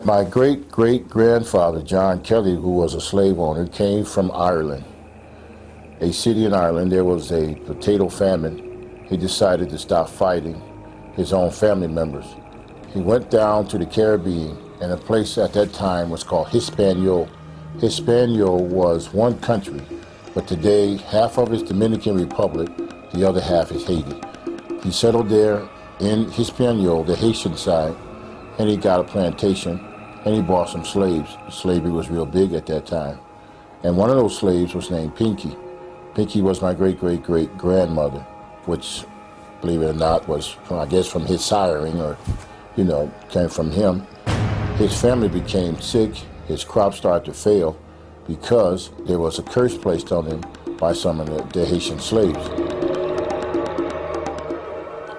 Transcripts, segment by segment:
My great-great-grandfather, John Kelly, who was a slave owner, came from Ireland, a city in Ireland. There was a potato famine. He decided to stop fighting his own family members. He went down to the Caribbean, and a place at that time was called Hispaniola. Hispaniola was one country, but today half of it is Dominican Republic, the other half is Haiti. He settled there in Hispaniola, the Haitian side, and he got a plantation, and he bought some slaves. Slavery was real big at that time. And one of those slaves was named Pinky. Pinky was my great-great-great-grandmother, which, believe it or not, was, from, I guess, from his siring, or, you know, came from him. His family became sick. His crops started to fail because there was a curse placed on him by some of the Haitian slaves.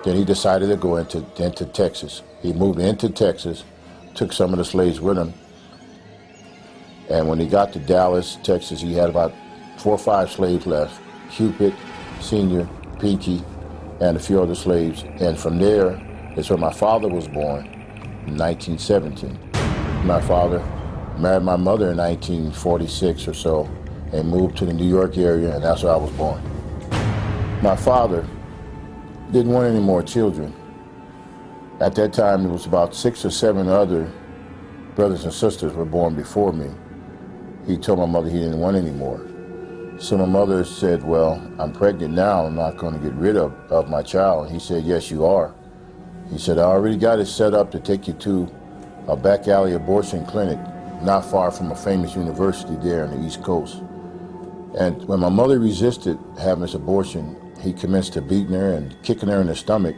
Then he decided to go into Texas. He moved into Texas, took some of the slaves with him, and when he got to Dallas, Texas, he had about 4 or 5 slaves left: Cupid, Senior, Pinky, and a few other slaves. And from there is where my father was born in 1917. My father married my mother in 1946 or so and moved to the New York area, and that's where I was born. My father didn't want any more children. At that time, there was about 6 or 7 other brothers and sisters were born before me. He told my mother he didn't want any more. So my mother said, well, I'm pregnant now, I'm not going to get rid of my child. And he said, yes, you are. He said, I already got it set up to take you to a back alley abortion clinic not far from a famous university there on the East Coast. And when my mother resisted having this abortion, he commenced to beating her and kicking her in the stomach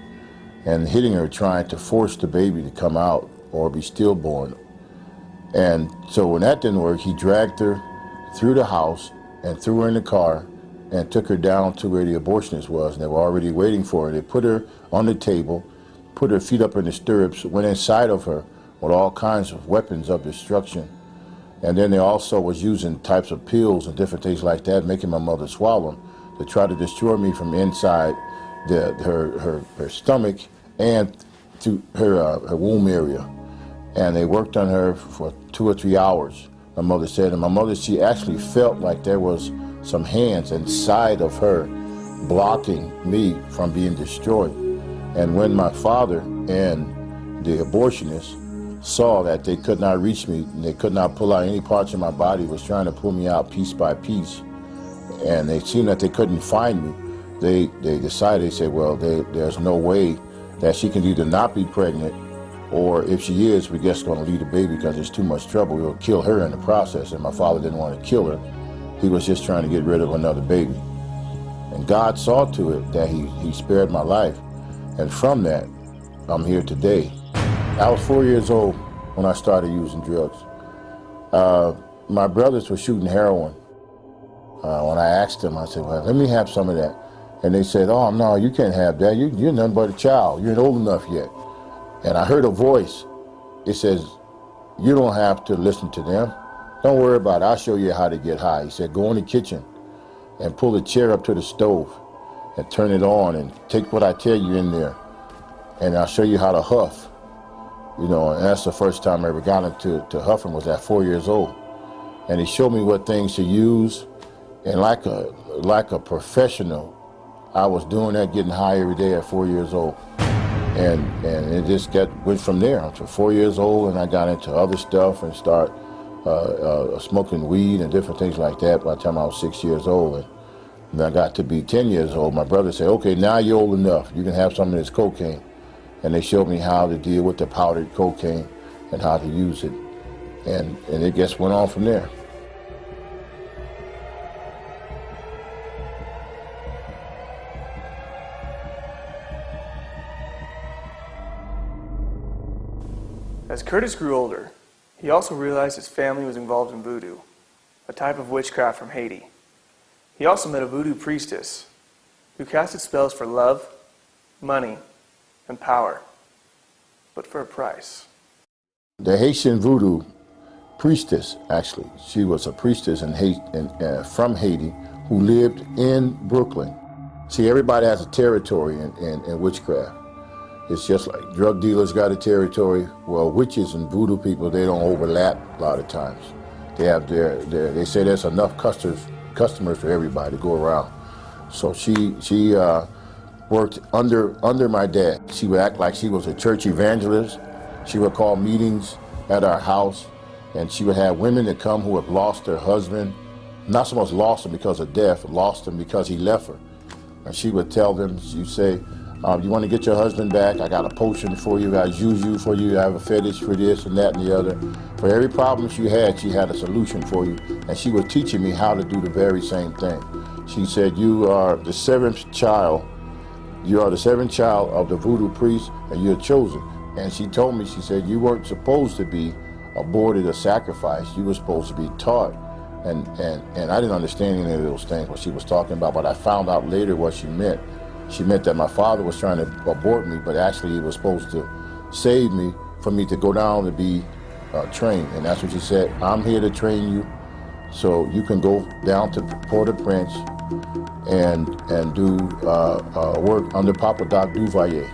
and hitting her, trying to force the baby to come out or be stillborn. And so when that didn't work, he dragged her through the house and threw her in the car and took her down to where the abortionist was, and they were already waiting for her. They put her on the table, put her feet up in the stirrups, went inside of her with all kinds of weapons of destruction. And then they also was using types of pills and different things like that, making my mother swallow them to try to destroy me from inside her stomach and to her womb area. And they worked on her for 2 or 3 hours, my mother said. And my mother, she actually felt like there was some hands inside of her blocking me from being destroyed. And when my father and the abortionist saw that they could not reach me, and they could not pull out any parts of my body, was trying to pull me out piece by piece, and they seen that they couldn't find me, they decided, they said, well, there's no way that she can either not be pregnant, or if she is, we're just going to leave the baby because there's too much trouble. We'll kill her in the process. And my father didn't want to kill her. He was just trying to get rid of another baby. And God saw to it that he spared my life. And from that, I'm here today. I was 4 years old when I started using drugs. My brothers were shooting heroin. When I asked them, I said, well, let me have some of that. And they said, oh, no, you can't have that. You're nothing but a child. You ain't old enough yet. And I heard a voice. It says, you don't have to listen to them. Don't worry about it. I'll show you how to get high. He said, go in the kitchen and pull the chair up to the stove and turn it on and take what I tell you in there. And I'll show you how to huff. You know, and that's the first time I ever got into huffing, was at 4 years old. And he showed me what things to use. And like a professional, I was doing that, getting high every day at 4 years old. And it just went from there. I'm 4 years old, and I got into other stuff and start smoking weed and different things like that by the time I was 6 years old. And I got to be 10 years old. My brother said, okay, now you're old enough. You can have some of this cocaine. And they showed me how to deal with the powdered cocaine and how to use it. And it just went on from there. As Curtis grew older, he also realized his family was involved in voodoo, a type of witchcraft from Haiti. He also met a voodoo priestess who casted spells for love, money, and power, but for a price. The Haitian voodoo priestess, actually, she was a priestess from Haiti who lived in Brooklyn. See, everybody has a territory in witchcraft. It's just like drug dealers got a territory. Well, witches and voodoo people, they don't overlap a lot of times. They have they say there's enough customers for everybody to go around. So she worked under my dad. She would act like she was a church evangelist. She would call meetings at our house, and she would have women that come who have lost their husband, not so much lost him because of death, lost him because he left her. And she would tell them, she'd say, you want to get your husband back? I got a potion for you, I got juju for you, I have a fetish for this and that and the other. For every problem she had a solution for you. And she was teaching me how to do the very same thing. She said, you are the seventh child. You are the seventh child of the voodoo priest, and you're chosen. And she told me, she said, you weren't supposed to be aborted or sacrificed. You were supposed to be taught. And I didn't understand any of those things, what she was talking about, but I found out later what she meant. She meant that my father was trying to abort me, but actually he was supposed to save me for me to go down to be trained. And that's what she said. I'm here to train you, so you can go down to Port-au-Prince and do work under Papa Doc Duvalier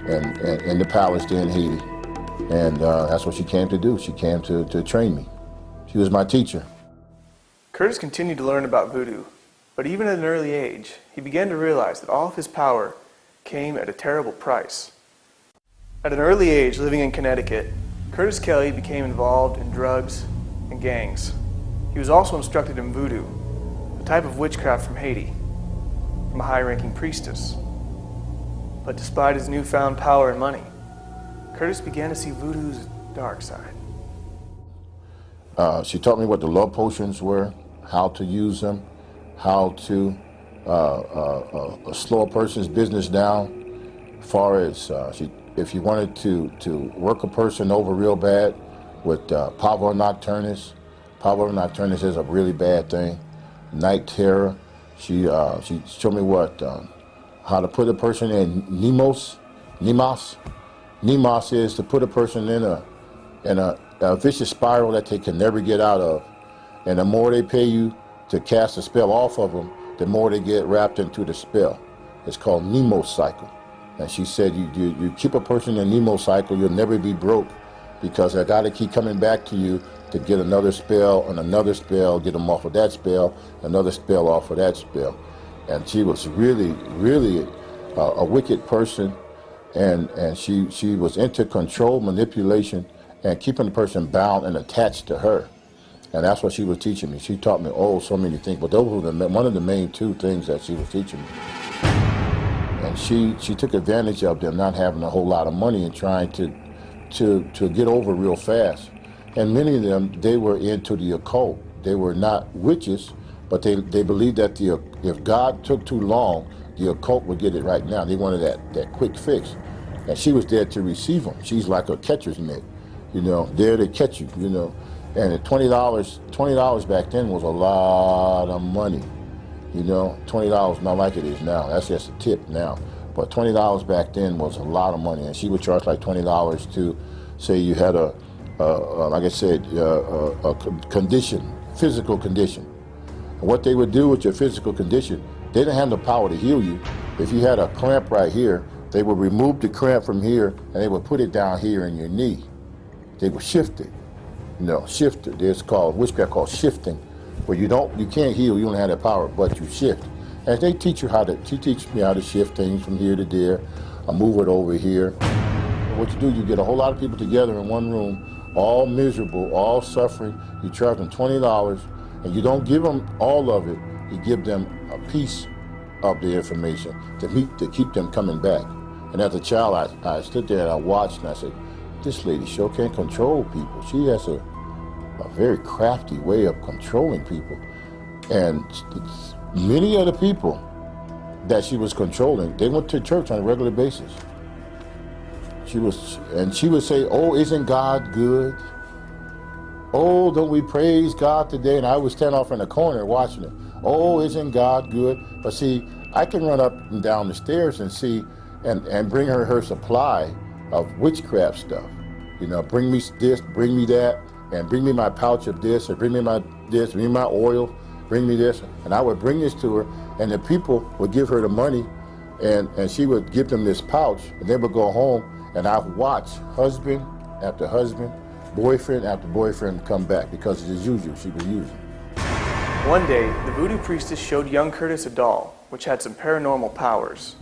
and in the palace there in Haiti. And that's what she came to do. She came to train me. She was my teacher. Curtis continued to learn about voodoo, but even at an early age, he began to realize that all of his power came at a terrible price. At an early age, living in Connecticut, Curtis Kelly became involved in drugs and gangs. He was also instructed in voodoo, a type of witchcraft from Haiti, from a high-ranking priestess. But despite his newfound power and money, Curtis began to see voodoo's dark side. She taught me what the love potions were, how to use them, how to slow a person's business down. As far as if you wanted to work a person over real bad with pavor nocturnus. Pavor nocturnus is a really bad thing. Night terror. She showed me how to put a person in Nemos. Nemos is to put a person in a vicious spiral that they can never get out of. And the more they pay you to cast a spell off of them, the more they get wrapped into the spell. It's called Nemo cycle. And she said, you keep a person in Nemo cycle, you'll never be broke, because they got to keep coming back to you to get another spell and another spell, get them off of that spell, another spell off of that spell. And she was really, really a wicked person, and she was into control, manipulation, and keeping the person bound and attached to her. And that's what she was teaching me. She taught me, so many things, but those were one of the main two things that she was teaching me. And she took advantage of them not having a whole lot of money and trying to get over real fast. And many of them, they were into the occult. They were not witches, but they believed that if God took too long, the occult would get it right now. They wanted that quick fix. And she was there to receive them. She's like a catcher's mitt, there to catch you, And at $20 back then was a lot of money, $20 not like it is now. That's just a tip now. But $20 back then was a lot of money. And she would charge like $20 to say you had like I said, a condition, physical condition. And what they would do with your physical condition, they didn't have the power to heal you. If you had a cramp right here, they would remove the cramp from here and they would put it down here in your knee. They would shift it. Shift it. There's witchcraft called shifting, where you can't heal, you don't have that power, but you shift. And they teach me how to shift things from here to there. I move it over here. What you do, you get a whole lot of people together in one room, all miserable, all suffering. You charge them $20, and you don't give them all of it. You give them a piece of the information to keep them coming back. And as a child, I stood there and I watched, and I said, this lady sure can't control people. She has a very crafty way of controlling people. And many of the people that she was controlling, they went to church on a regular basis. She would say, isn't God good? Don't we praise God today? And I would stand off in the corner watching it. Isn't God good? But see, I can run up and down the stairs and see and bring her supply of witchcraft stuff. Bring me this, bring me that, and bring me my pouch of this, or bring me bring me my oil, bring me this. And I would bring this to her, and the people would give her the money, And she would give them this pouch, and they would go home, and I'd watch husband after husband, boyfriend after boyfriend come back, because as usual, she was using. One day, the voodoo priestess showed young Curtis a doll, which had some paranormal powers.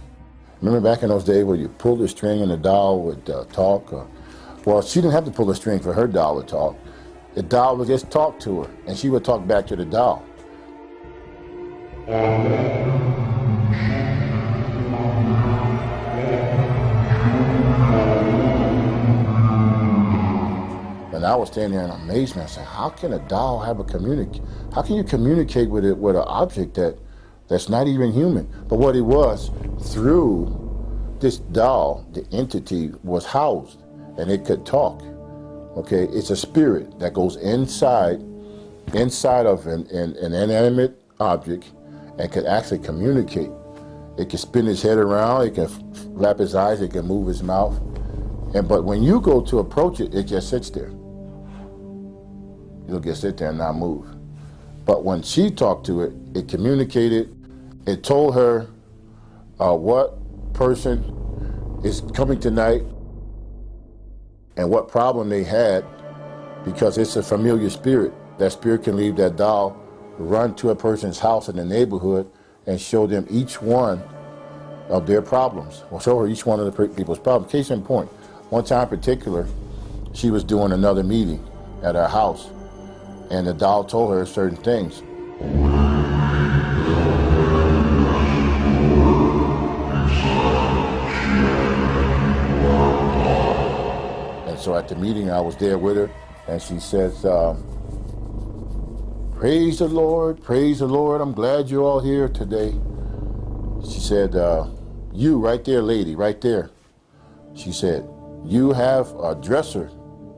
Remember back in those days where you pulled the string and the doll would talk? Well, she didn't have to pull the string for her doll to talk. The doll would just talk to her, and she would talk back to the doll. And I was standing there in amazement. I said, how can a doll have how can you communicate with an object that's not even human? But what it was, through this doll, the entity was housed, and it could talk. Okay, it's a spirit that goes inside of an inanimate object and could actually communicate. It can spin his head around, it can flap his eyes, it can move his mouth. But when you go to approach it, it just sits there. It'll just sit there and not move. But when she talked to it, it communicated. It told her what person is coming tonight and what problem they had, because it's a familiar spirit. That spirit can leave that doll, run to a person's house in the neighborhood, and show them each one of their problems, or show her each one of the people's problems. Case in point, one time in particular, she was doing another meeting at our house, and the doll told her certain things. And so at the meeting, I was there with her, and she says, praise the Lord, I'm glad you're all here today. She said, you right there, lady, right there. She said, you have a dresser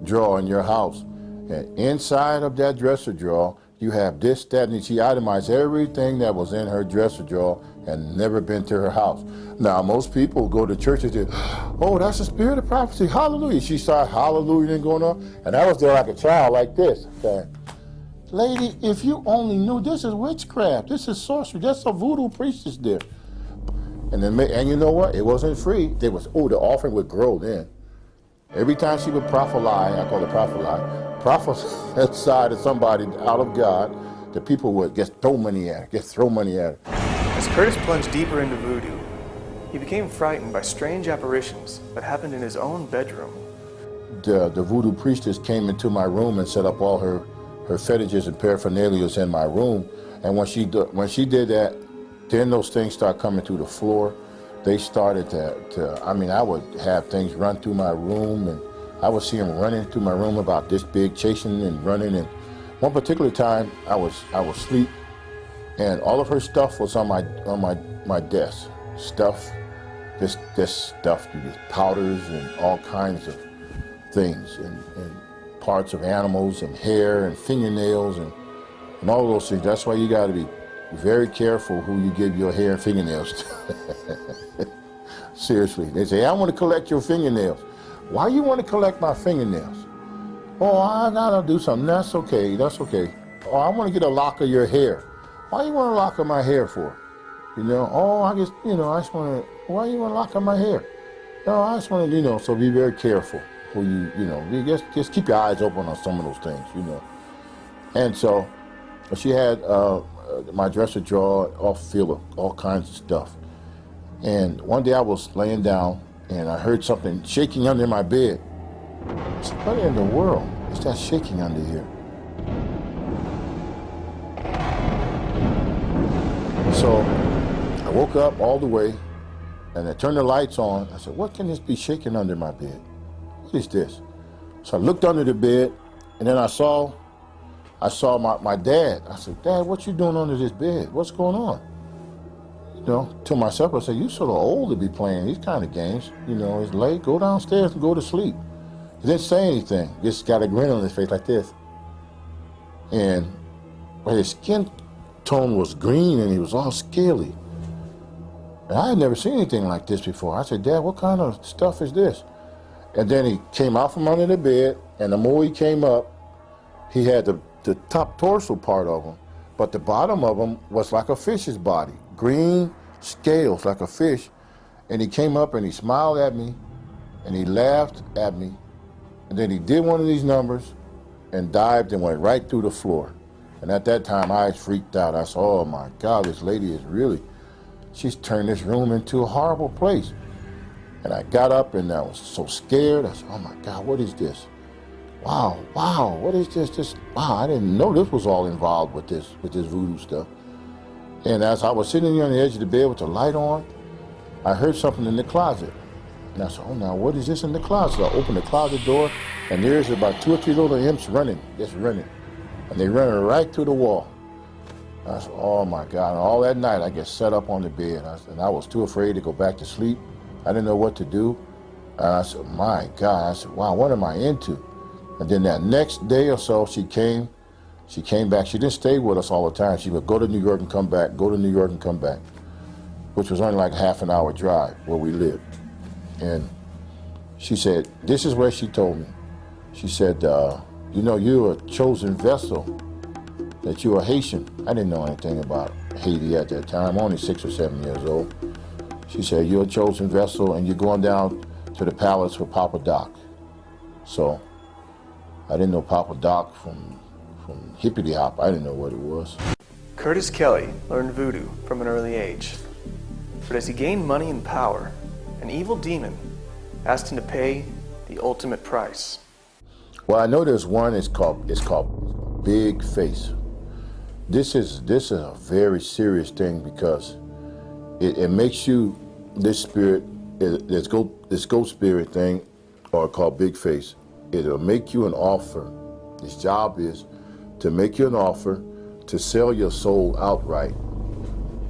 drawer in your house. And inside of that dresser drawer, you have this, that, and she itemized everything that was in her dresser drawer and never been to her house. Now, most people go to church and say, oh, that's the spirit of prophecy, hallelujah. She started hallelujah and going on, and I was there like a child like this. Okay. Lady, if you only knew, this is witchcraft, this is sorcery, that's a voodoo priestess there. And you know what? It wasn't free. The offering would grow then. Every time she would prophesy, I call it prophesy to somebody out of God, the people would just throw money at her, As Curtis plunged deeper into voodoo, he became frightened by strange apparitions that happened in his own bedroom. The voodoo priestess came into my room and set up all her fetishes and paraphernalia in my room. And when she did that, then those things start coming through the floor. They started I would have things run through my room, and I would see them running through my room about this big, chasing and running. And one particular time, I was asleep, and all of her stuff was on my desk. This stuff, these powders and all kinds of things, and parts of animals and hair and fingernails and all those things. That's why you got to be very careful who you give your hair and fingernails to. Seriously. They say, I want to collect your fingernails. Why you want to collect my fingernails? Oh, I gotta do something. That's okay. Oh, I want to get a lock of your hair. Why you want a lock of my hair for? Oh, I just want to, why you want a lock of my hair? No, I just want to, so be very careful who you just keep your eyes open on some of those things, And so she had my dresser drawer off filled with all kinds of stuff. And one day I was laying down and I heard something shaking under my bed. I said, what in the world is that shaking under here? So I woke up all the way and I turned the lights on. I said, what can this be shaking under my bed? What is this? So I looked under the bed, and then I saw my dad. I said, Dad, what you doing under this bed? What's going on? To myself, I said, you sort of old to be playing these kind of games. It's late, go downstairs and go to sleep. He didn't say anything, just got a grin on his face like this. But his skin tone was green and he was all scaly. And I had never seen anything like this before. I said, Dad, what kind of stuff is this? And then he came out from under the bed, and the more he came up, he had the top torso part of him, but the bottom of him was like a fish's body. Green scales like a fish, And he came up and he smiled at me and he laughed at me. And then he did one of these numbers and dived and went right through the floor. And at that time, I freaked out. I said, oh my God, this lady is really, she's turned this room into a horrible place. And I got up and I was so scared. I said, oh my God, what is this? Wow, what is this? Wow, I didn't know this was all involved with this voodoo stuff. And as I was sitting there on the edge of the bed with the light on, I heard something in the closet. And I said, oh, now what is this in the closet? I opened the closet door, and there's about 2 or 3 little imps running, just running. And they ran right through the wall. I said, oh my God. And all that night, I get set up on the bed. And I was too afraid to go back to sleep. I didn't know what to do. And I said, my God. I said, wow, what am I into? And then that next day or so, she came back. She didn't stay with us all the time. She would go to New York and come back, go to New York and come back, which was only like a half-an-hour drive where we lived. And she said, this is where she told me. She said, you know, you're a chosen vessel, that you're a Haitian. I didn't know anything about Haiti at that time, only 6 or 7 years old. She said, you're a chosen vessel and you're going down to the palace with Papa Doc. So I didn't know Papa Doc from Hippity Hop. I didn't know what it was. Curtis Kelly learned voodoo from an early age. But as he gained money and power, an evil demon asked him to pay the ultimate price. Well, I know there's one, it's called Big Face. This is a very serious thing because it makes you, this spirit, this ghost spirit thing, or called Big Face, it'll make you an offer. His job is to make you an offer to sell your soul outright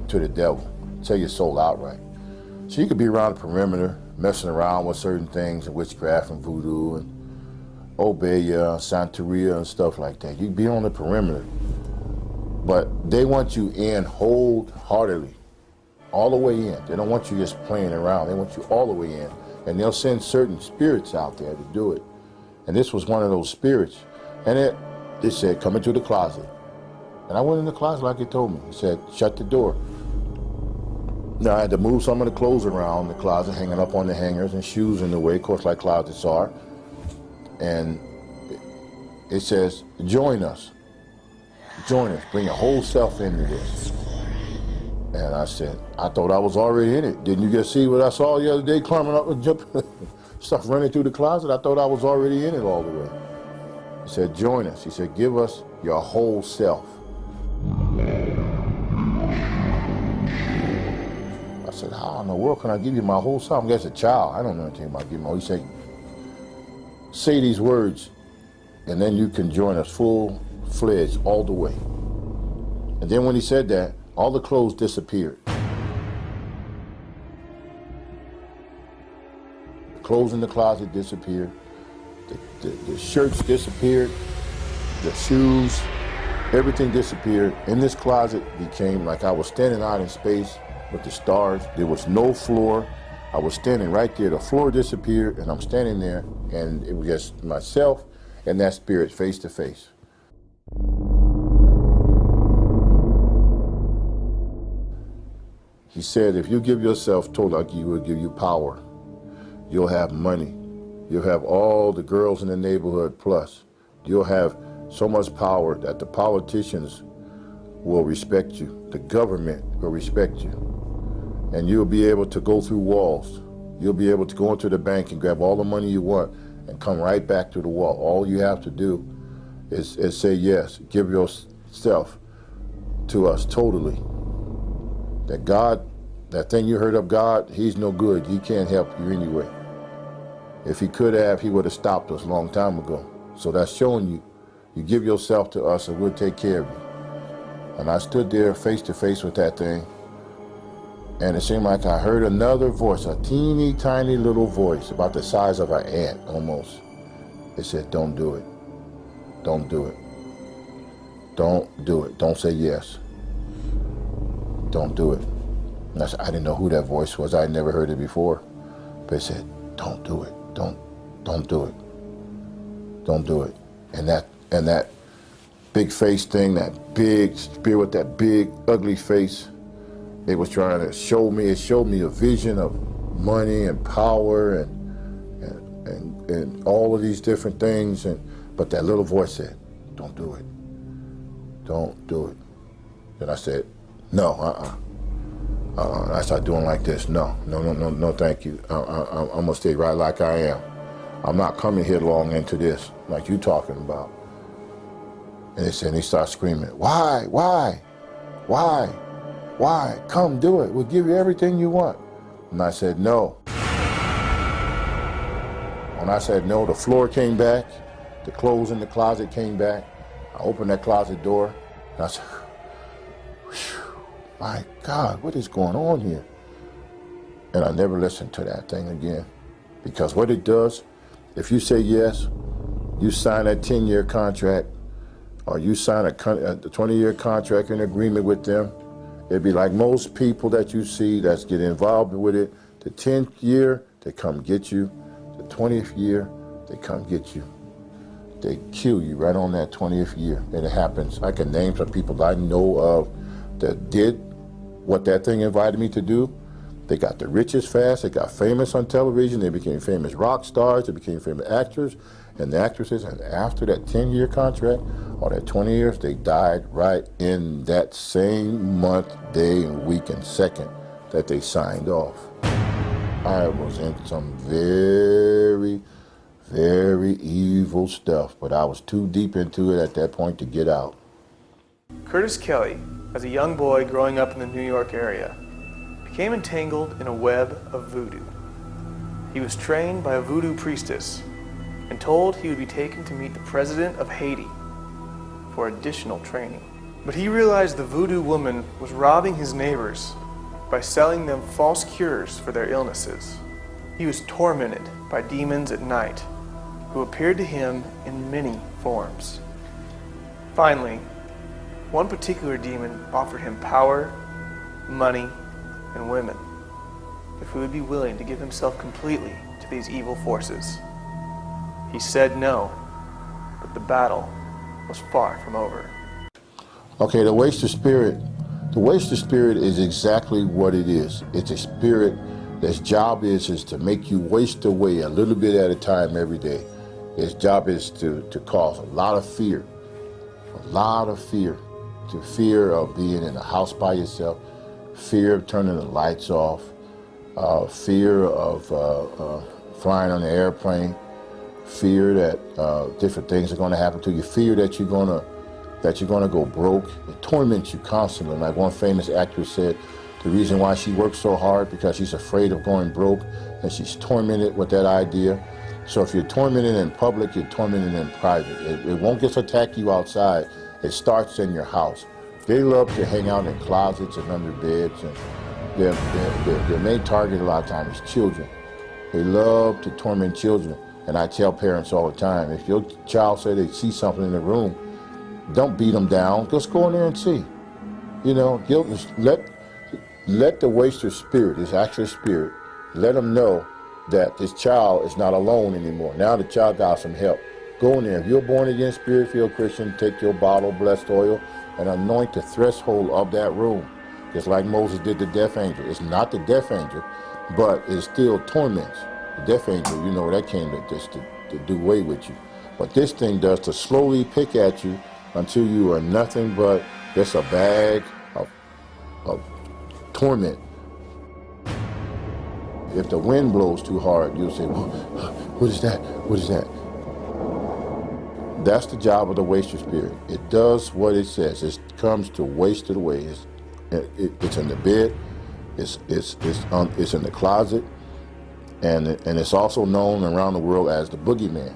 to the devil. Sell your soul outright. So you could be around the perimeter, messing around with certain things, and witchcraft and voodoo and Obeya, Santeria and stuff like that. You could be on the perimeter. But they want you in wholeheartedly, all the way in. They don't want you just playing around. They want you all the way in. And they'll send certain spirits out there to do it. And this was one of those spirits. And it said, come into the closet. And I went in the closet like he told me. He said, shut the door. Now I had to move some of the clothes around the closet, hanging up on the hangers, and shoes in the way, of course, like closets are. And it says, join us. Join us. Bring your whole self into this. And I said, I thought I was already in it. Didn't you just see what I saw the other day, climbing up and jumping, stuff running through the closet? I thought I was already in it all the way. He said, join us. He said, give us your whole self. I said, how in the world can I give you my whole self? I'm just a child. I don't know anything about giving my whole. He said, say these words, and then you can join us full-fledged all the way. And then when he said that, all the clothes disappeared. The clothes in the closet disappeared. The shirts disappeared. The shoes, everything disappeared. In this closet became like I was standing out in space with the stars. There was no floor. I was standing right there. The floor disappeared, and I'm standing there, and it was just myself and that spirit face to face. He said, if you give yourself totally, he will give you power. You'll have money. You'll have all the girls in the neighborhood plus. You'll have so much power that the politicians will respect you. The government will respect you. And you'll be able to go through walls. You'll be able to go into the bank and grab all the money you want and come right back to the wall. All you have to do is say yes. Give yourself to us totally. That God, that thing you heard of God, he's no good. He can't help you anyway. If he could have, he would have stopped us a long time ago. So that's showing you, you give yourself to us and we'll take care of you. And I stood there face to face with that thing, and it seemed like I heard another voice, a teeny tiny little voice, about the size of an ant almost. It said, don't do it. Don't do it. Don't do it. Don't say yes. Don't do it. And I didn't know who that voice was. I had never heard it before. But it said, don't do it. Don't do it. Don't do it. And that big face thing, that big spirit with that big ugly face, it was trying to show me, it showed me a vision of money and power and all of these different things, but that little voice said, don't do it. Don't do it. Then I said, no, I started doing like this. No, thank you. I'm gonna stay right like I am. I'm not coming headlong into this like you talking about. And he started screaming, why? Come do it. We'll give you everything you want. And I said, no. When I said no, the floor came back, the clothes in the closet came back. I opened that closet door, and I said, my God, what is going on here? And I never listened to that thing again. Because what it does, if you say yes, you sign that 10-year contract, or you sign a 20-year contract and agreement with them, it'd be like most people that you see that's getting involved with it. The 10th year, they come get you. The 20th year, they come get you. They kill you right on that 20th year. And it happens. I can name some people I know of that did what that thing invited me to do. They got the richest fast. They got famous on television. They became famous rock stars. They became famous actors and actresses. And after that 10-year contract or that 20 years, they died right in that same month, day, and week, and second that they signed off. I was in some very, very evil stuff, but I was too deep into it at that point to get out. Curtis Kelly, as a young boy growing up in the New York area, became entangled in a web of voodoo. He was trained by a voodoo priestess and told he would be taken to meet the president of Haiti for additional training. But he realized the voodoo woman was robbing his neighbors by selling them false cures for their illnesses. He was tormented by demons at night who appeared to him in many forms. Finally, one particular demon offered him power, money, and women if he would be willing to give himself completely to these evil forces. He said no, but the battle was far from over. Okay, the waster spirit. The waster spirit is exactly what it is. It's a spirit that's job is to make you waste away a little bit at a time every day. Its job is to cause a lot of fear. The fear of being in a house by yourself, fear of turning the lights off, fear of flying on the airplane, fear that different things are going to happen to you, fear that you're going to go broke. It torments you constantly. Like one famous actress said, the reason why she works so hard because she's afraid of going broke, and she's tormented with that idea. So if you're tormented in public, you're tormented in private. It won't just attack you outside. It starts in your house. They love to hang out in closets and under beds, and their main target a lot of times is children. They love to torment children, and I tell parents all the time, if your child say they see something in the room, don't beat them down. Just go in there and see. You know, let the waster spirit, this actual spirit, let them know that this child is not alone anymore. Now the child got some help. Go in there. If you're a born-again, spirit-filled Christian, take your bottle of blessed oil and anoint the threshold of that room, just like Moses did the death angel. It's not the death angel, but it still torments. The death angel, you know, that came to do away with you. What this thing does to slowly pick at you until you are nothing but just a bag of torment. If the wind blows too hard, you'll say, what is that? What is that? That's the job of the waster spirit. It does what it says. It comes to waste it away. It's in the bed. It's in the closet, and it's also known around the world as the boogeyman.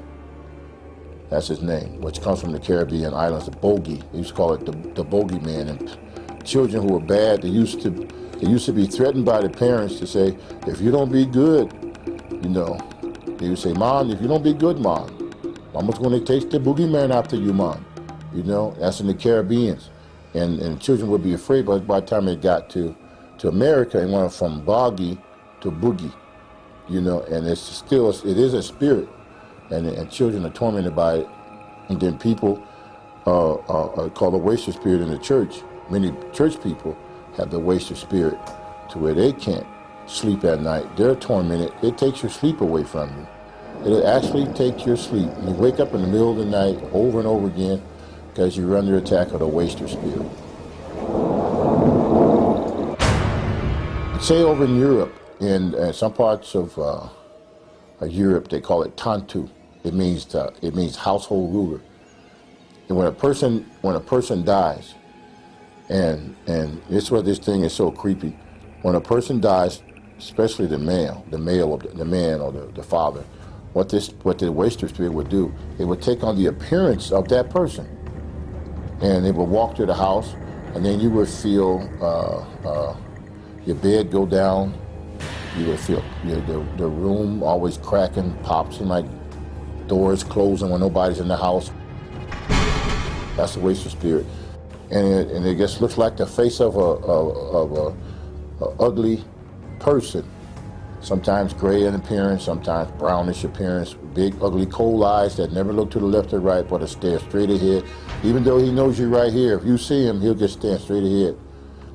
That's his name, which comes from the Caribbean islands, the bogey. They used to call it the bogeyman. And children who were bad, they used to be threatened by the parents to say, if you don't be good, you know, they would say, Mom, if you don't be good, Mom, Mama's going to take the boogeyman after you, Mom. You know, that's in the Caribbean. And children would be afraid, but by the time they got to America, it went from boggy to boogie, you know, and it is a spirit, and children are tormented by it. And then people call the waster spirit in the church. Many church people have the waster spirit to where they can't sleep at night. They're tormented. It takes your sleep away from you. It'll actually take your sleep. You wake up in the middle of the night over and over again because you're under attack of the waster spirit. Say over in Europe, in some parts of Europe, they call it tantu. It means household ruler. And when a person dies, and this is why this thing is so creepy. When a person dies, especially the man or the father, what the waster spirit would do, it would take on the appearance of that person, and it would walk through the house, and then you would feel your bed go down. You would feel the room always cracking, pops, and like doors closing when nobody's in the house. That's the waster spirit, and it just looks like the face of a ugly person. Sometimes gray in appearance, sometimes brownish appearance, big ugly cold eyes that never look to the left or right but stare straight ahead. Even though he knows you right here, if you see him, he'll just stand straight ahead,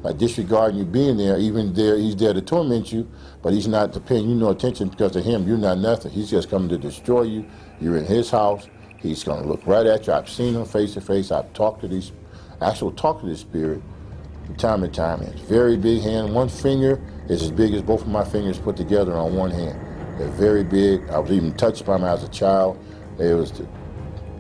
like disregarding you being there. Even there, he's there to torment you, but he's not paying you no attention because to him, you're not nothing. He's just coming to destroy you. You're in his house. He's going to look right at you. I've seen him face to face. I've talked to this spirit from time to time. It's very big hand. One finger is as big as both of my fingers put together on one hand. They're very big. I was even touched by him as a child.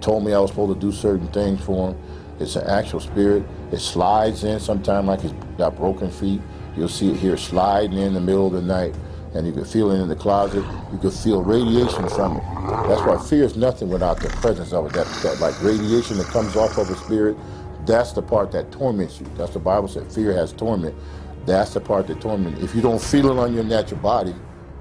Told me I was supposed to do certain things for him. It's an actual spirit. It slides in sometimes like it's got broken feet. You'll see it here sliding in the middle of the night, and you can feel it in the closet. You can feel radiation from it. That's why fear is nothing without the presence of it. That like radiation that comes off of a spirit, that's the part that torments you. That's the Bible said, fear has torment. That's the part that torments you. If you don't feel it on your natural body,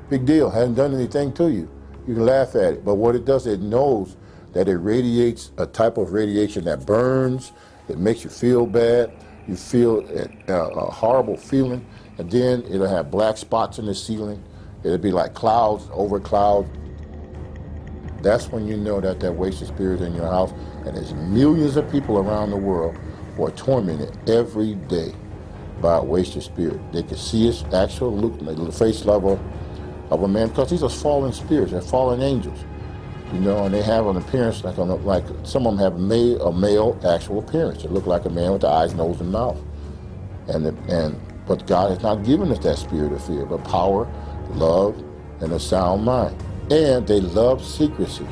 big deal, hasn't done anything to you. You can laugh at it, but what it does, it knows that it radiates a type of radiation that burns, it makes you feel bad, you feel a horrible feeling, and then it'll have black spots in the ceiling. It'll be like clouds over clouds. That's when you know that waster spirit is in your house, and there's millions of people around the world who are tormented every day by a waster spirit. They can see its actual look, the face level of a man, because these are fallen spirits, they're fallen angels. You know, and they have an appearance like some of them have a male actual appearance. They look like a man with the eyes, nose, and mouth. But God has not given us that spirit of fear, but power, love, and a sound mind. And they love secrecy.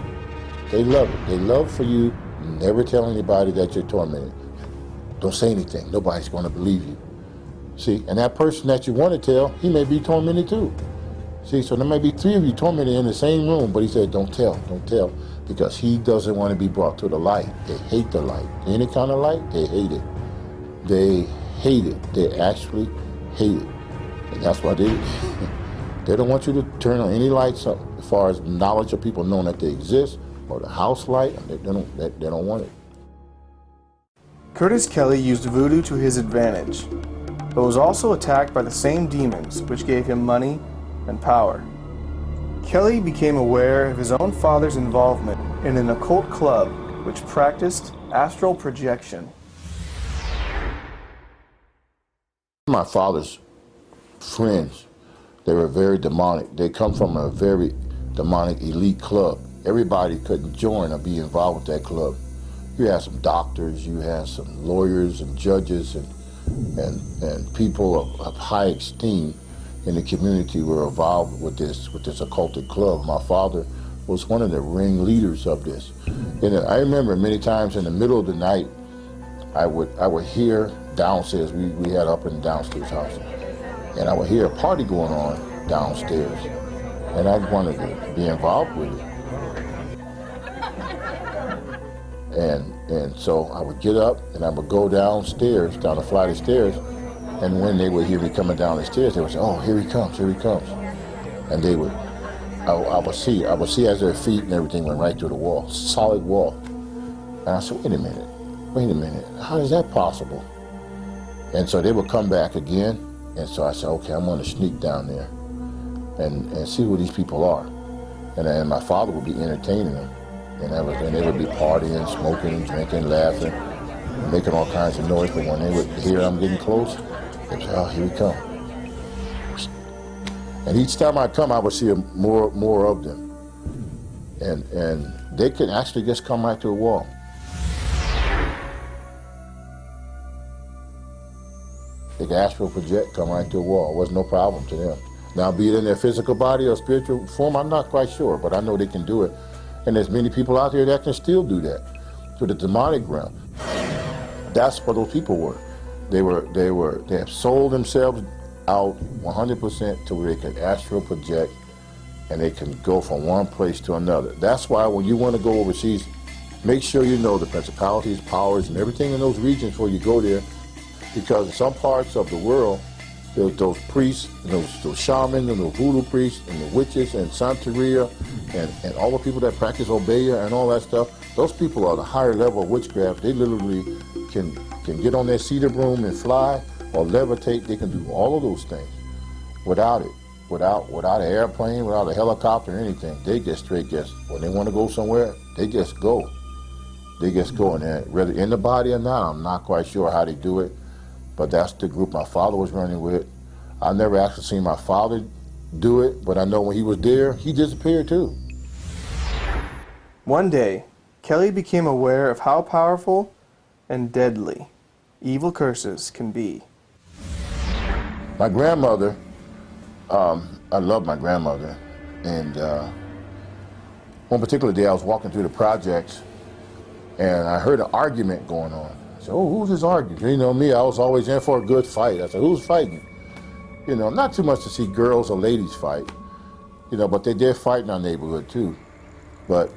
They love it. They love for you never tell anybody that you're tormented. Don't say anything. Nobody's going to believe you. See, and that person that you want to tell, he may be tormented too. See, so there may be three of you tormented in the same room, but he said, don't tell, because he doesn't want to be brought to the light. They hate the light. Any kind of light, they hate it. They hate it. They actually hate it. And that's why they don't want you to turn on any lights up as far as knowledge of people knowing that they exist, or the house light. They don't want it. Curtis Kelly used voodoo to his advantage, but was also attacked by the same demons which gave him money and power. Kelly became aware of his own father's involvement in an occult club which practiced astral projection. My father's friends, they were very demonic. They come from a very demonic elite club. Everybody couldn't join or be involved with that club. You had some doctors, you had some lawyers and judges and people of high esteem in the community were involved with this occultic club. My father was one of the ringleaders of this. And I remember many times in the middle of the night, I would hear downstairs. We had up and downstairs house, and I would hear a party going on downstairs, and I wanted to be involved with it. And so I would get up and I would go downstairs, down the flight of stairs. And when they would hear me coming down the stairs, they would say, "Oh, here he comes, here he comes." And I would see as their feet and everything went right through the wall, solid wall. And I said, wait a minute, how is that possible? And so they would come back again, and so I said, okay, I'm gonna sneak down there and see who these people are. And my father would be entertaining them, and they would be partying, smoking, drinking, laughing, making all kinds of noise, but when they would hear I'm getting close, they would say, oh, here we come. And each time I come, I would see more of them. And they could actually just come right to a wall. They could astral project, come right to a wall. It was no problem to them. Now, be it in their physical body or spiritual form, I'm not quite sure, but I know they can do it. And there's many people out there that can still do that to the demonic realm. That's what those people were. They have sold themselves out 100% to where they can astral project and they can go from one place to another. That's why when you want to go overseas, make sure you know the principalities, powers, and everything in those regions before you go there, because in some parts of the world, there's those priests, and those shamans, and those voodoo priests, and the witches, and Santeria, and all the people that practice Obeya and all that stuff. Those people are the higher level of witchcraft. They literally can get on their cedar broom and fly or levitate. They can do all of those things without it. Without an airplane, without a helicopter or anything. They just straight when they want to go somewhere, they just go. They just go, and whether in the body or not, I'm not quite sure how they do it, but that's the group my father was running with. I never actually seen my father do it, but I know when he was there, he disappeared too. One day, Kelly became aware of how powerful and deadly evil curses can be. My grandmother, I love my grandmother, and one particular day I was walking through the projects and I heard an argument going on. I said, oh, who's this arguing? You know me, I was always in for a good fight. I said, who's fighting? You know, not too much to see girls or ladies fight, you know, but they did fight in our neighborhood too. And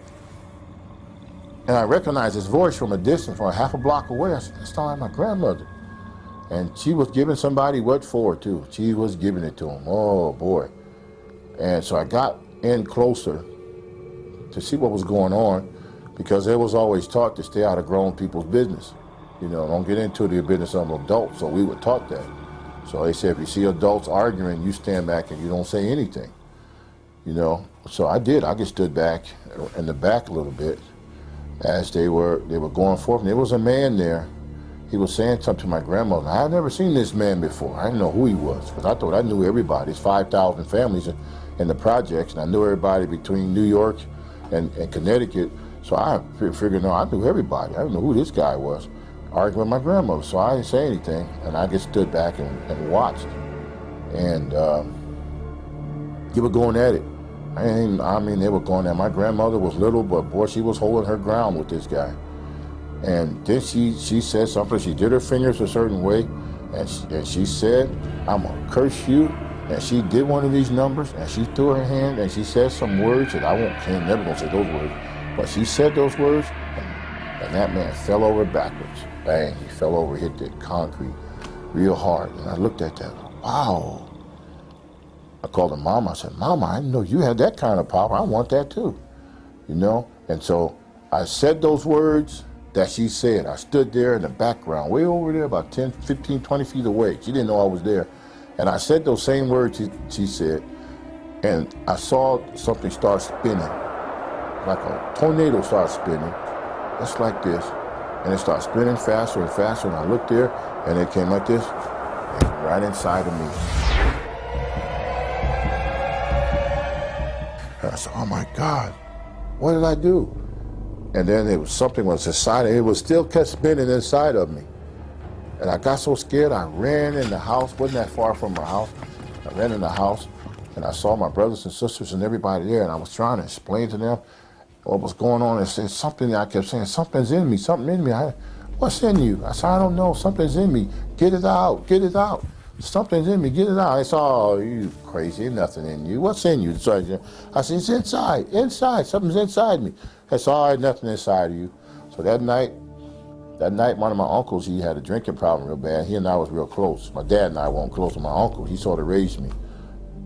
I recognized his voice from a distance, from a half a block away. I said, that's not like my grandmother. And she was giving somebody what for too. She was giving it to him, oh boy. And so I got in closer to see what was going on, because it was always taught to stay out of grown people's business. You know, don't get into the business of adults, so we were taught that. So they said if you see adults arguing, you stand back and you don't say anything. You know, so I did. I just stood back in the back a little bit as they were going forth. And there was a man there. He was saying something to my grandmother. I had never seen this man before. I didn't know who he was, because I thought I knew everybody. There's 5,000 families in the projects, and I knew everybody between New York and Connecticut. So I figured, no, I knew everybody. I didn't know who this guy was, arguing with my grandmother. So I didn't say anything, and I just stood back and watched. And they were going at it. I mean, they were going at it. My grandmother was little, but boy, she was holding her ground with this guy. And then she said something. She did her fingers a certain way, and she said, I'm gonna curse you. And she did one of these numbers, and she threw her hand, and she said some words that I'm never gonna say those words, but she said those words, and that man fell over backwards. Bang, he fell over, hit the concrete real hard. And I looked at that, wow. I called her Mama. I said, Mama, I didn't know you had that kind of power. I want that too, you know? And so I said those words that she said. I stood there in the background, way over there, about 10, 15, 20 feet away. She didn't know I was there. And I said those same words she said, and I saw something start spinning, like a tornado started spinning, just like this. And it started spinning faster and faster, and I looked there, and it came like this, and right inside of me. And I said, oh my God, what did I do? And then something was inside, it was still kept spinning inside of me. And I got so scared, I ran in the house, wasn't that far from our house. I ran in the house, and I saw my brothers and sisters and everybody there, and I was trying to explain to them what was going on. And said something, I kept saying, something's in me, something in me. What's in you? I said, I don't know, something's in me. Get it out, get it out. Something's in me, get it out. I said, oh, you crazy, there's nothing in you. What's in you? So I said, it's inside, something's inside me. I said, all right, nothing inside of you. So that night, one of my uncles, he had a drinking problem real bad. He and I was real close. My dad and I weren't close to my uncle. He sort of raised me.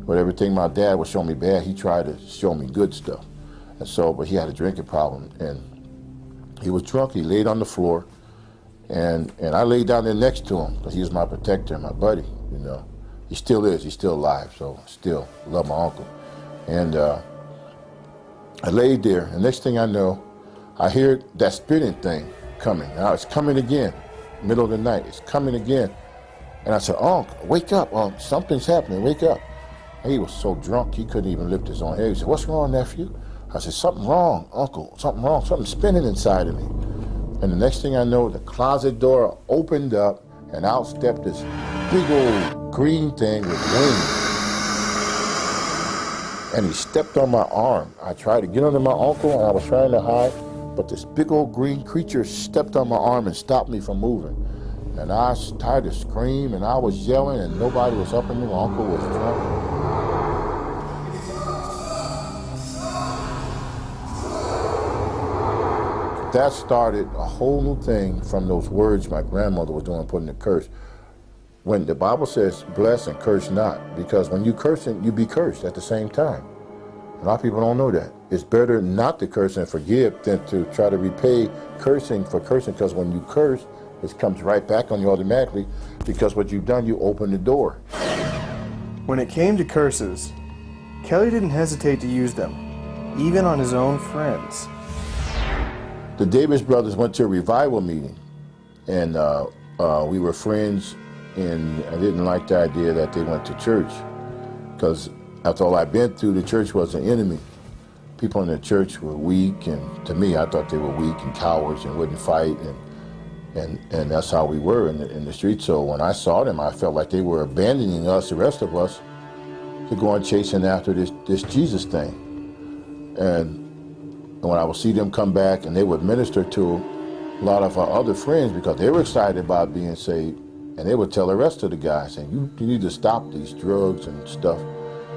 But everything my dad was showing me bad, he tried to show me good stuff. And so, but he had a drinking problem, and he was drunk. He laid on the floor, and I laid down there next to him, because he was my protector, my buddy, you know. He still is, he's still alive, so still love my uncle. And I laid there, and next thing I know, I hear that spinning thing coming. Now it's coming again, middle of the night, it's coming again. And I said, Unc, wake up, Unc, something's happening, wake up. He was so drunk he couldn't even lift his own head. He said, "What's wrong, nephew?" I said, "Something wrong, uncle, something wrong, something spinning inside of me." And the next thing I know, the closet door opened up and out stepped this big old green thing with wings. And he stepped on my arm. I tried to get under my uncle and I was trying to hide, but this big old green creature stepped on my arm and stopped me from moving. And I started to scream and I was yelling and nobody was up in me. My uncle was drunk. That started a whole new thing from those words my grandmother was doing, putting the curse. When the Bible says bless and curse not, because when you cursing, you be cursed at the same time. A lot of people don't know that. It's better not to curse and forgive than to try to repay cursing for cursing, because when you curse, it comes right back on you automatically, because what you've done, you open the door. When it came to curses, Kelly didn't hesitate to use them, even on his own friends. The Davis brothers went to a revival meeting, and we were friends, and I didn't like the idea that they went to church, because after all I'd been through, the church was an enemy. People in the church were weak, and to me, I thought they were weak and cowards and wouldn't fight, and that's how we were in the street. So when I saw them, I felt like they were abandoning us, the rest of us, to go on chasing after this Jesus thing. And when I would see them come back and they would minister to a lot of our other friends because they were excited about being saved, and they would tell the rest of the guys, saying, you need to stop these drugs and stuff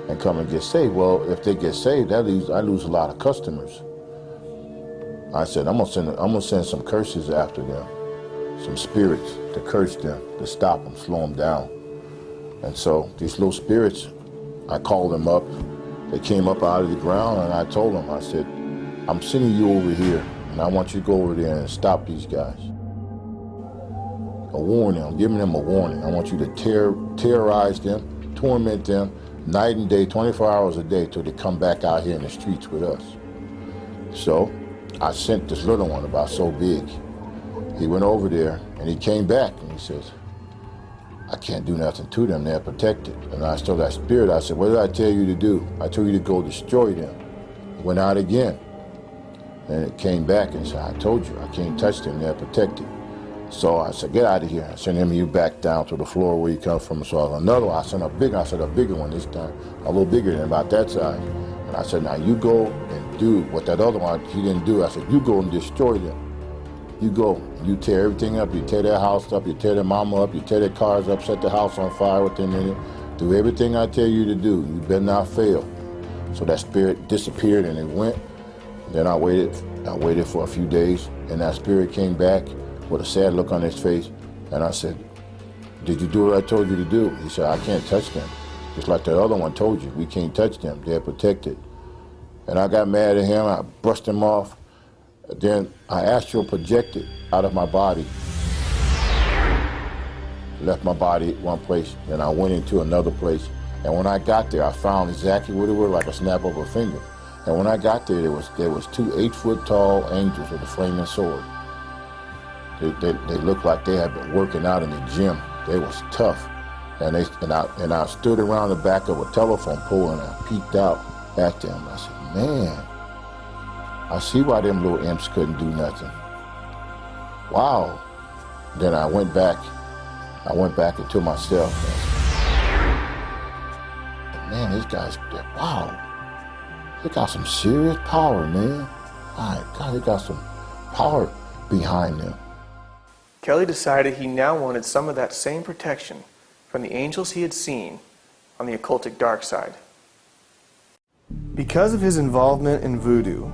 and come and get saved. Well, if they get saved, I lose a lot of customers. I said, I'm gonna send some curses after them, some spirits to curse them, to stop them, slow them down. And so these little spirits, I called them up. They came up out of the ground, and I told them, I said, I'm sending you over here, and I want you to go over there and stop these guys. A warning, I'm giving them a warning. I want you to terrorize them, torment them, night and day, 24 hours a day, till they come back out here in the streets with us. So I sent this little one about so big. He went over there, and he came back, and he says, I can't do nothing to them, they're protected. And I told that spirit, I said, what did I tell you to do? I told you to go destroy them. He went out again. And it came back and said, I told you, I can't touch them, they're protected. So I said, get out of here. I sent him, you back down to the floor where you come from. So another one, I sent a bigger one this time, a little bigger than about that size. And I said, now you go and do what that other one, he didn't do. I said, you go and destroy them. You go, you tear everything up, you tear their house up, you tear their mama up, you tear their cars up, set the house on fire with them in it. Do everything I tell you to do. You better not fail. So that spirit disappeared and it went. Then I waited for a few days, and that spirit came back with a sad look on his face, and I said, did you do what I told you to do? He said, I can't touch them. Just like the other one told you, we can't touch them, they're protected. And I got mad at him, I brushed him off, then I astral projected out of my body, left my body at one place, and I went into another place, and when I got there, I found exactly what it was, like a snap of a finger. And when I got there, there was 2 8-foot-tall angels with a flaming sword. They looked like they had been working out in the gym. They was tough. And I stood around the back of a telephone pole and I peeked out at them. I said, man, I see why them little imps couldn't do nothing. Wow. Then I went back into myself. And man, these guys, wow. They got some serious power, man. My God, they got some power behind them. Kelly decided he now wanted some of that same protection from the angels he had seen on the occultic dark side. Because of his involvement in voodoo,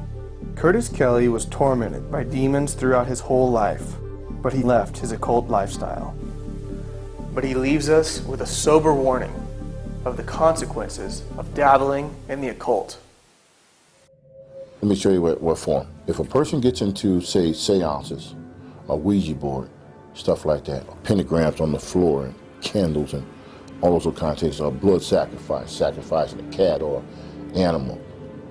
Curtis Kelly was tormented by demons throughout his whole life, but he left his occult lifestyle. But he leaves us with a sober warning of the consequences of dabbling in the occult. Let me show you what form. If a person gets into, say, seances, a Ouija board, stuff like that, or pentagrams on the floor, and candles, and all those kinds of things, or blood sacrificing a cat or animal,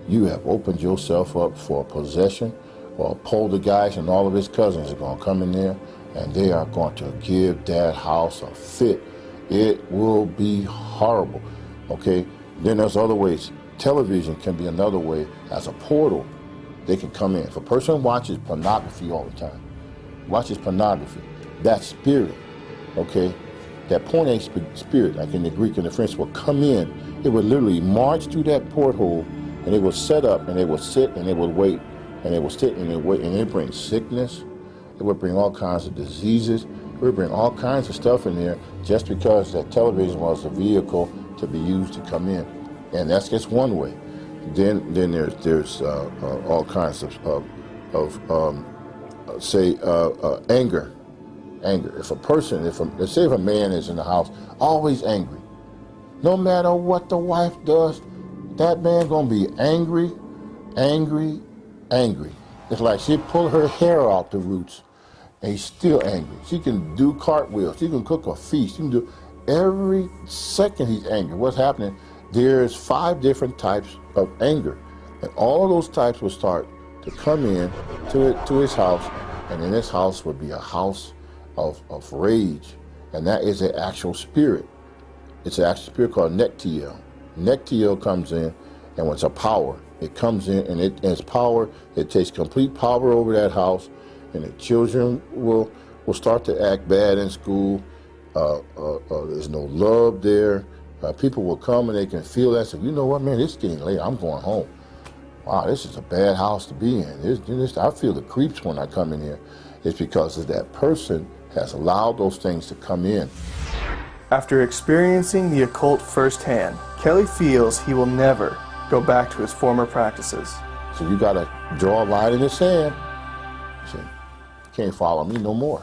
you have opened yourself up for possession, or a poltergeist and all of his cousins are going to come in there, and they are going to give that house a fit. It will be horrible, okay? Then there's other ways. Television can be another way as a portal. They can come in. If a person watches pornography all the time, watches pornography, that spirit, okay, that porn ain't spirit, like in the Greek and the French, will come in. It would literally march through that porthole, and it would set up, and it would sit, and it would wait, and it would sit, and it would wait, and it would bring sickness. It would bring all kinds of diseases. It would bring all kinds of stuff in there just because that television was a vehicle to be used to come in. And that's just one way. Then there's all kinds of anger. Anger. If a person, let's say if a man is in the house, always angry, no matter what the wife does, that man gonna be angry, angry, angry. It's like she pull her hair out the roots, and he's still angry. She can do cartwheels. She can cook a feast. She can do every second he's angry. What's happening? There's 5 different types of anger, and all of those types will start to come in to his house, and in this house would be a house of rage, and that is an actual spirit. It's an actual spirit called Nektiel. Nektiel comes in, and when it's a power, it comes in, and its power, it takes complete power over that house, and the children will start to act bad in school. There's no love there. People will come and they can feel that. So, you know what, man, it's getting late. I'm going home. Wow, this is a bad house to be in. I feel the creeps when I come in here. It's because of that person has allowed those things to come in. After experiencing the occult firsthand, Kelly feels he will never go back to his former practices. So you got to draw a line in the sand. You can't follow me no more.